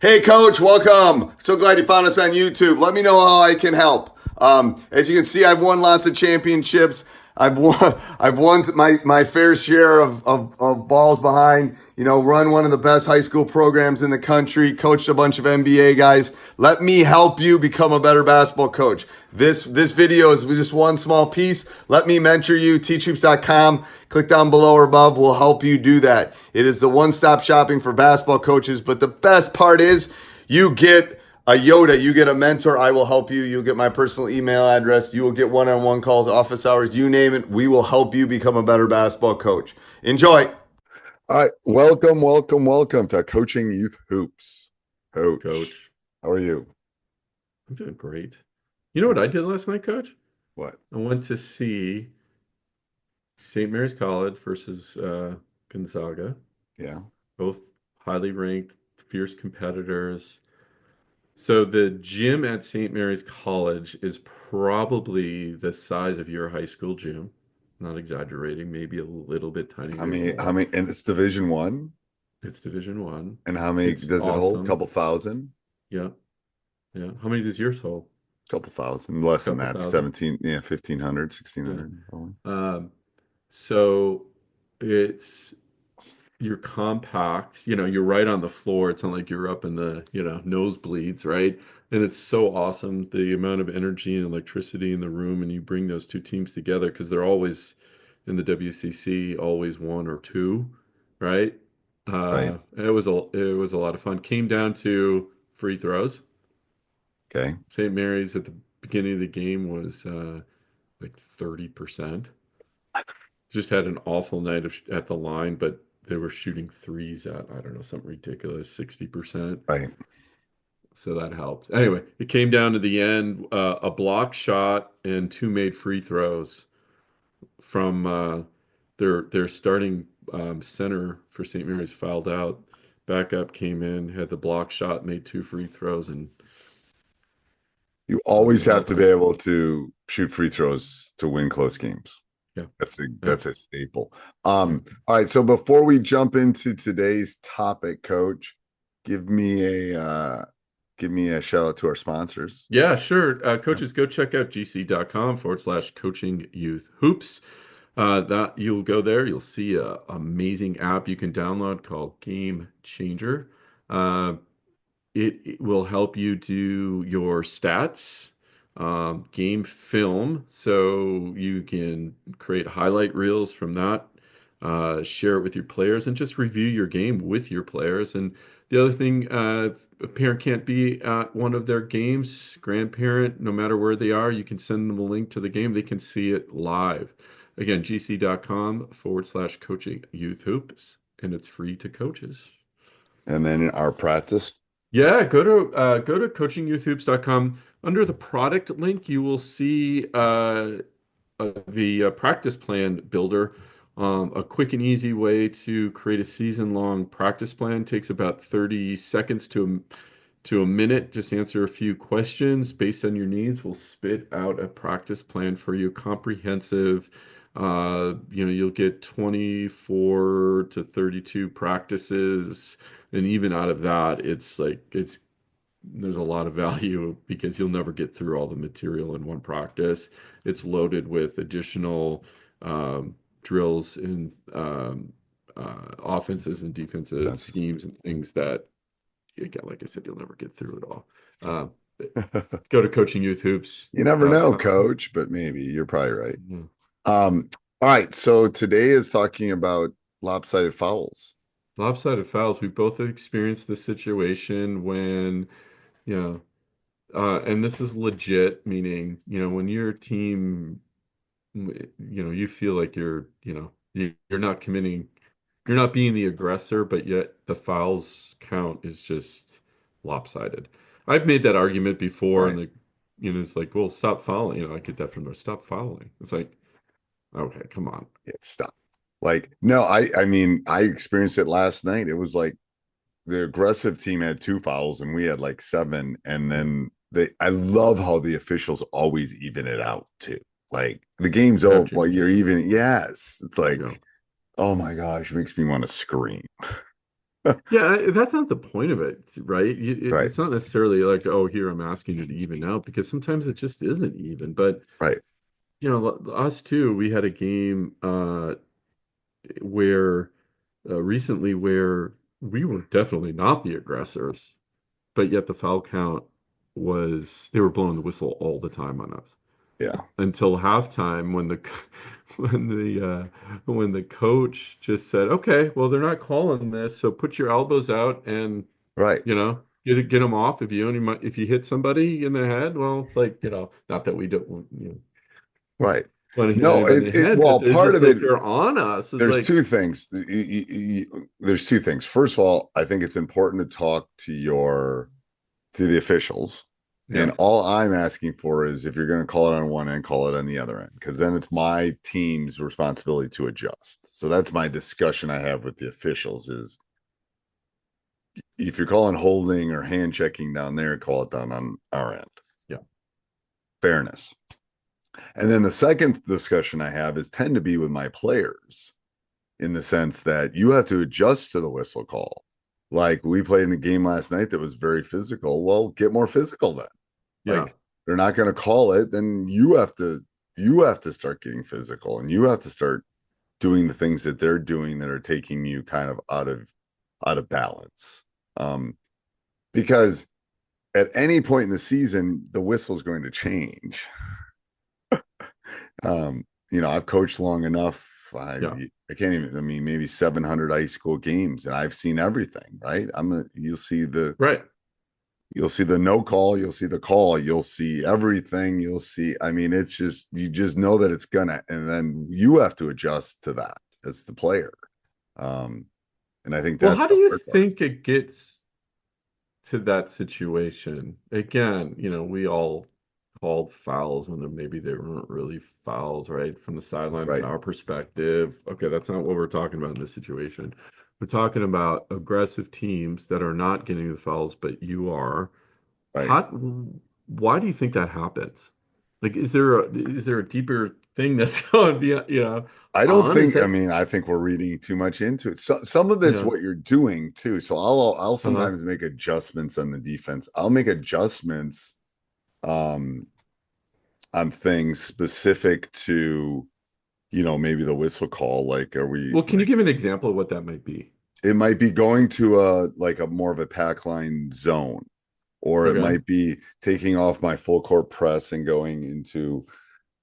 Hey, Coach, welcome. So glad you found us on YouTube. Let me know how I can help. As you can see, I've won lots of championships. I've won my fair share of balls behind. Run one of the best high school programs in the country. Coached a bunch of NBA guys. Let me help you become a better basketball coach. This video is just one small piece. Let me mentor you. Teachhoops.com. Click down below or above. We'll help you do that. It is the one-stop shopping for basketball coaches. But the best part is you get a Yoda, you get a mentor. I will help you. You'll get my personal email address. You will get one-on-one calls, office hours, you name it. We will help you become a better basketball coach. Enjoy. All right. Welcome to Coaching Youth Hoops. Coach, how are you? I'm doing great. You know what I did last night, Coach? What? I went to see St. Mary's College versus Gonzaga, Yeah. both highly ranked, fierce competitors. So the gym at St. Mary's College is probably the size of your high school gym. Not exaggerating, maybe a little bit How tinier than many, how that. many, and it's Division One? It's Division One. And how many It's does it hold? awesome. Couple thousand? Yeah, yeah. How many does yours hold? Couple thousand. Less than Couple that. thousand. 17, yeah, 1,500, Yeah. 1,600 probably. Um, so it's you're compact, you're right on the floor. It's not like you're up in the, nosebleeds, right? And it's so awesome the amount of energy and electricity in the room, and you bring those two teams together because they're always in the WCC, always one or two, right? Right. It was a lot of fun. Came down to free throws. Okay. St. Mary's at the beginning of the game was like 30%. Just had an awful night at the line, but they were shooting threes at, I don't know, something ridiculous, 60%. Right. So that helped. Anyway, it came down to the end, a block shot and two made free throws from their starting center for St. Mary's fouled out. Backup came in, had the block shot, made two free throws, and You that was always the whole have to be thing. able to shoot free throws to win close games. Yeah, That's a yeah, that's a staple. yeah. All right. So before we jump into today's topic, Coach, give me a shout out to our sponsors. Yeah, sure. Yeah. Coaches, go check out gc.com/coaching youth hoops. That you'll go there, you'll see a amazing app you can download called Game Changer. Uh, it will help you do your stats, game film, so you can create highlight reels from that, share it with your players, and just review your game with your players. And the other thing, if a parent can't be at one of their games, grandparent, no matter where they are, you can send them a link to the game. They can see it live. Again, gc.com/coaching youth hoops, and it's free to coaches. And then our practice. Yeah, go to coachingyouthhoops.com. Under the product link, you will see the practice plan builder. A quick and easy way to create a season-long practice plan. Takes about 30 seconds to a minute. Just answer a few questions based on your needs. We'll spit out a practice plan for you, comprehensive. You'll get 24 to 32 practices, and even out of that, it's there's a lot of value because you'll never get through all the material in one practice. It's loaded with additional drills and offenses and defensive Fences. schemes and things that, again, like I said, you'll never get through it all. Uh, Go to You never know, coachingyouthhoops.com. Coach, but maybe you're probably right. Yeah. All right. So today is talking about lopsided fouls. Lopsided fouls. We both have experienced this situation when, you know, and this is legit, meaning, when your team, you feel like you're not committing, you're not being the aggressor, but yet the fouls count is just lopsided. I've made that argument before, and Right. it's like, well, stop fouling. I get that from there. Stop fouling. It's like, okay, come on. Yeah, stop. Like, no, I mean, I experienced it last night. It was like the aggressive team had two fouls and we had like seven. And Yeah, then I love how the officials always even it out too. Like the game's you have over. to. Well, you're even. Yes. It's like, Yeah. oh my gosh, it makes me want to scream. That's not the point of it, right? Right, It's not necessarily like, oh, here I'm asking you to even out because sometimes it just isn't even. But right. us too, we had a game where recently where we were definitely not the aggressors, but yet the foul count was they were blowing the whistle all the time on us Yeah, until halftime when the when the coach just said, "Okay, well they're not calling this, so put your elbows out and right, get them off. If you only if you hit somebody in the head, well, it's like not that we don't right. want to hit No, anybody in the head, but well, they're part just of it, like they're on us. It's there's like two things. There's two things. First of all, I think it's important to talk to the officials. And yeah, all I'm asking for is if you're going to call it on one end, call it on the other end, because then it's my team's responsibility to adjust. So that's my discussion I have with the officials is if you're calling holding or hand checking down there, call it down on our end. yeah, Fairness. And then the second discussion I have is tend to be with my players in the sense that you have to adjust to the whistle call. Like we played in a game last night that was very physical. Well, get more physical then. yeah. Like they're not going to call it, then you have to start getting physical and you have to start doing the things that they're doing that are taking you kind of out of balance. Um, because at any point in the season, the whistle's going to change. I've coached long enough. Yeah. I can't even. I mean, maybe 700 high school games, and I've seen everything. Right? You'll see the Right. you'll see the no call. You'll see the call. You'll see everything. You'll see. I mean, it's just you just know that it's gonna, and then you have to adjust to that as the player. Um, and I think Well, that's how do the you hard part. think it gets to that situation? Again, we all called fouls when maybe they weren't really fouls, right? From the sideline, from Right? our perspective. Okay, that's not what we're talking about in this situation. We're talking about aggressive teams that are not getting the fouls, but you are. Right. How, why do you think that happens? Like, is there a deeper thing that's on I don't on? Is think. I that mean, I think we're reading too much into it. So some of it's yeah, what you're doing too. So I'll uh-huh. sometimes make adjustments on the defense. I'll make adjustments um, on things specific to maybe the whistle call. Like, are we Well, can you like give an example of what that might be? it might be going to a more of a pack line zone, or it Okay. might be taking off my full court press and going into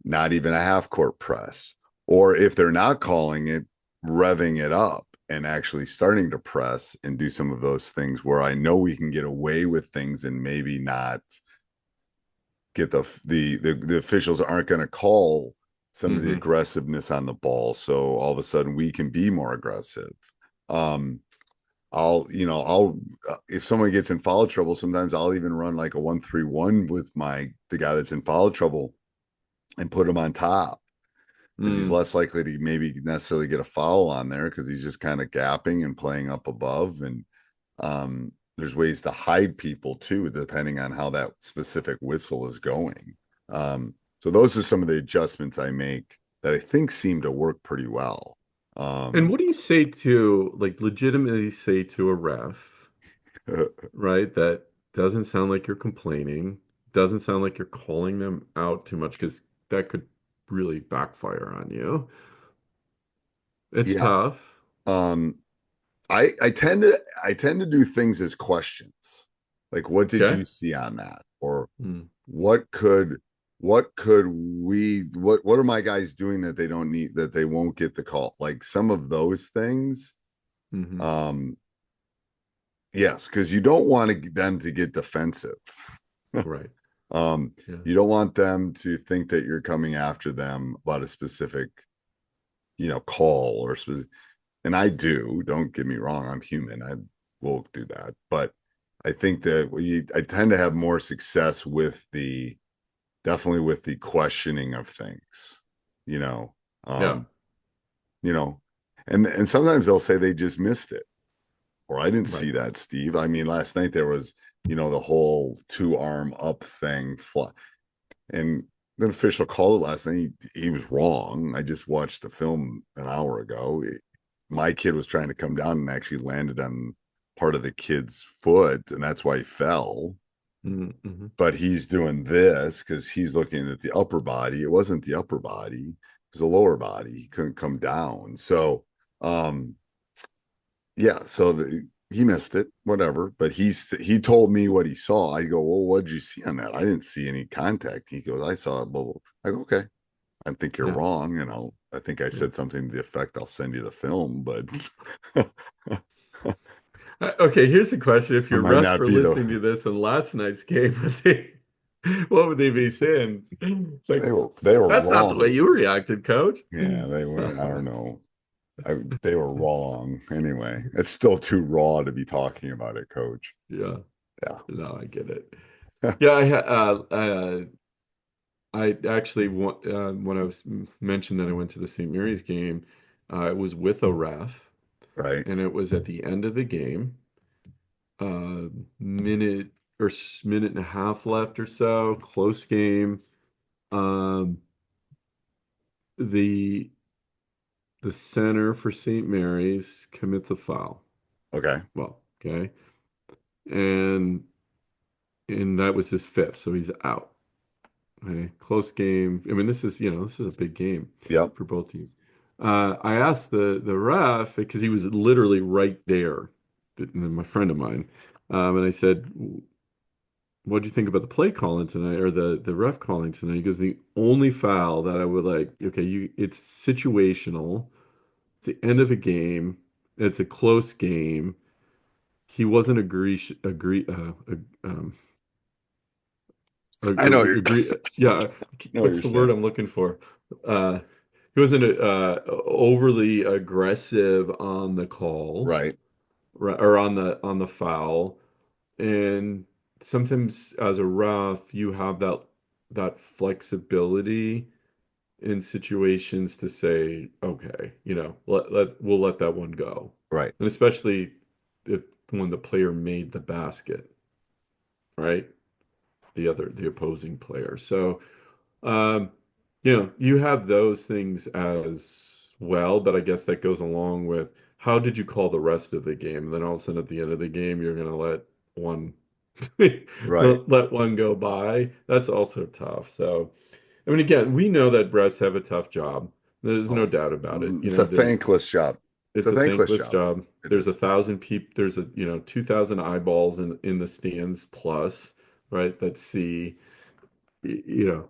not even a half court press. Or if they're not calling it, revving it up and actually starting to press and do some of those things where I know we can get away with things and maybe not get the officials aren't going to call some of the Hmm. aggressiveness on the ball. So all of a sudden we can be more aggressive. Um, I'll if someone gets in foul trouble, sometimes I'll even run like a 1-3-1 with the guy that's in foul trouble and put him on top because he's Mm, less likely to maybe necessarily get a foul on there because he's just kind of gapping and playing up above. And there's ways to hide people too, depending on how that specific whistle is going. So those are some of the adjustments I make that I think seem to work pretty well. and Um, what do you say to, like, legitimately say to a ref, right? That doesn't sound like you're complaining, doesn't sound like you're calling them out too much because that could really backfire on you. It's yeah. tough. Um, I tend to do things as questions. Like, what did Okay. you see on that? Or Mm, what could what are my guys doing that they don't need that they won't get the call? Like some of those things. hmm. Um, yes, because you don't want them to get defensive. Right. um, Yeah. you don't want them to think that you're coming after them about a specific, call or specific, and I do. Don't get me wrong. I'm human. I will do that. But I think that I tend to have more success with definitely with the questioning of things, you know, Yeah. um, you know, and sometimes they'll say they just missed it or I didn't Right. see that, Steve. I mean, last night there was, the whole two arm up thing, and the official called it last night. He was wrong. I just watched the film an hour ago. My kid was trying to come down and actually landed on. part of the kid's foot, and that's why he fell. Mm-hmm. But he's doing this because he's looking at the upper body. It wasn't the upper body, it was the lower body. He couldn't come down. So, um, yeah, so he missed it, whatever. But he told me what he saw. I go, well, what did you see on that? I didn't see any contact. He goes, I saw it. Blah, blah. I go, okay. I think you're Yeah. wrong. I think I Yeah. said something to the effect, I'll send you the film, but Okay, here's the question. If I your might refs not were be listening the to this in last night's game, what would they be saying? Like, they were that's not the way wrong. you reacted, coach. Yeah, they were. I don't know. They were wrong. Anyway, it's still too raw to be talking about it, Coach. Yeah, Yeah. no, I get it. Yeah, I actually when I was mentioned that I went to the St. Mary's game, it was with a ref, Right. and it was at the end of the game, uh, minute minute and a half left or so, close game. Um, the the center for St. Mary's commits a foul. Okay. Well, okay, and that was his fifth, so he's out. Okay, close game. I mean, this is a big game Yep. for both teams. I asked the ref because he was literally right there, my friend of mine, and I said, "What do you think about the play calling tonight, or the ref calling tonight?" He goes, "The only foul that I would like, okay, it's situational. It's the end of a game. It's a close game. He wasn't I know you're agree. Yeah, know what what's you're the word saying. I'm looking for? Uh, he wasn't overly aggressive on the call, Right. or on the foul. And sometimes as a ref, you have that flexibility in situations to say, okay, we'll let that one go. Right. And especially if when the player made the basket, right? The opposing player. So um, you have those things as well, but I guess that goes along with how did you call the rest of the game? And then all of a sudden at the end of the game, you're going to let one Right. let one go by. That's also tough. So, I mean, again, we know that refs have a tough job. There's no Oh, doubt about it. it's a thankless job. It's It's a a thankless thankless job. job. It There's is. 1,000 people. There's 2,000 eyeballs in the stands plus, right? That see, y- you know,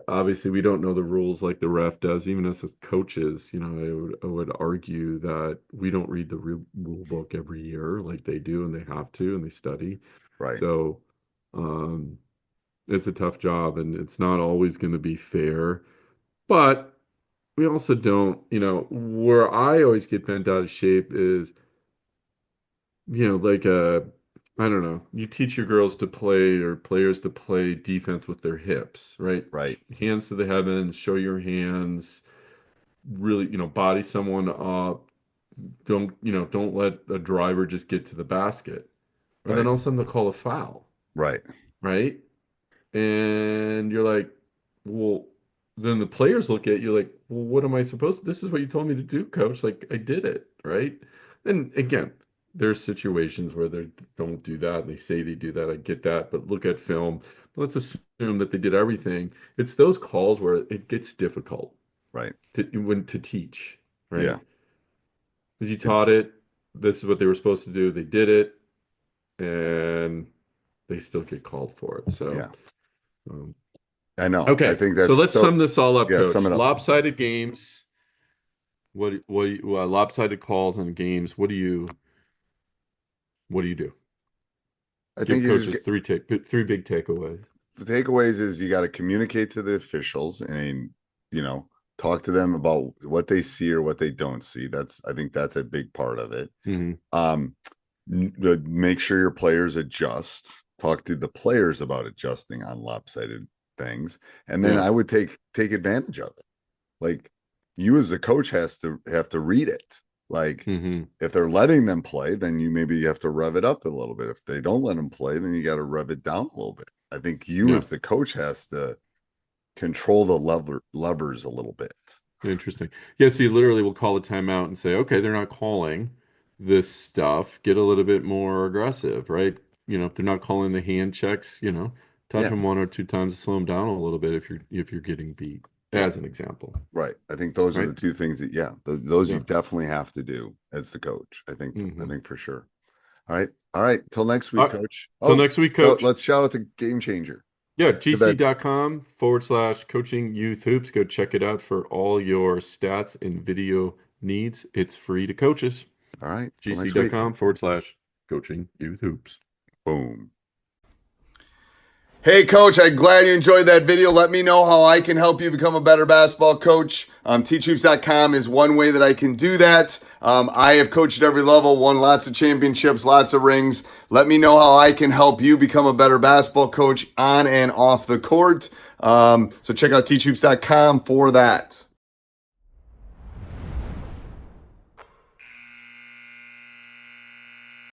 obviously we don't know the rules like the ref does. Even as coaches, I would argue that we don't read the rule book every year like they do, and they have to, and they study. Right. So, um, it's a tough job, and it's not always going to be fair. But we also don't, where I always get bent out of shape is, like I don't know, you teach your girls to play or players to play defense with their hips, right? Right. Hands to the heavens, show your hands, really, body someone up. Don't let a driver just get to the basket. And then Right. all of a sudden they'll call a foul, Right. right? And you're like, well, then the players look at you like, well, what am I supposed to? This is what you told me to do, coach. Like, I did it, right? And again, there's situations where they don't do that and they say they do that. I get that, but look at film. Let's assume that they did everything. It's those calls where it gets difficult Right. to teach, Yeah. right? Because you It, taught it, this is what they were supposed to do. They did it, and they still get called for it. So. yeah. um, I know. I Okay, think so that's let's so. sum this all up, Yeah. Sum Coach. it up. Lopsided games. Lopsided calls on games. What do you do? I Give think you just coaches get three big takeaways. the takeaways is you got to communicate to the officials and you know talk to them about what they see or what they don't see. I think that's a big part of it. Hmm. Um, make sure your players adjust. Talk to the players about adjusting on lopsided things, and then Yeah. I would take advantage of it. Like you as a coach have to read it. Like Hmm. if they're letting them play, then you maybe have to rev it up a little bit. If they don't let them play, then you got to rev it down a little bit. I think you Yeah. as the coach has to control the levers a little bit. Interesting. Yeah, so you literally will call a timeout and say, okay, they're not calling. this stuff, get a little bit more aggressive, right? If they're not calling the hand checks, touch Yeah. them one or two times to slow them down a little bit if you're getting beat, Yeah. as an example, Right. I think those are right? the two things that, those you Yeah. definitely have to do as the coach. I Hmm. think for sure. All right. All right. Till next All week, right. coach. Till Oh, next week, no, coach. let's shout out the game changer. Yeah, Go ahead. gc.com/coaching youth hoops. Go check it out for all your stats and video needs. It's free to coaches. All right. Till next week. gc.com/coaching youth hoops. Boom. Hey, coach, I'm glad you enjoyed that video. Let me know how I can help you become a better basketball coach. Teachhoops.com is one way that I can do that. I have coached at every level, won lots of championships, lots of rings. Let me know how I can help you become a better basketball coach on and off the court. So check out teachhoops.com for that.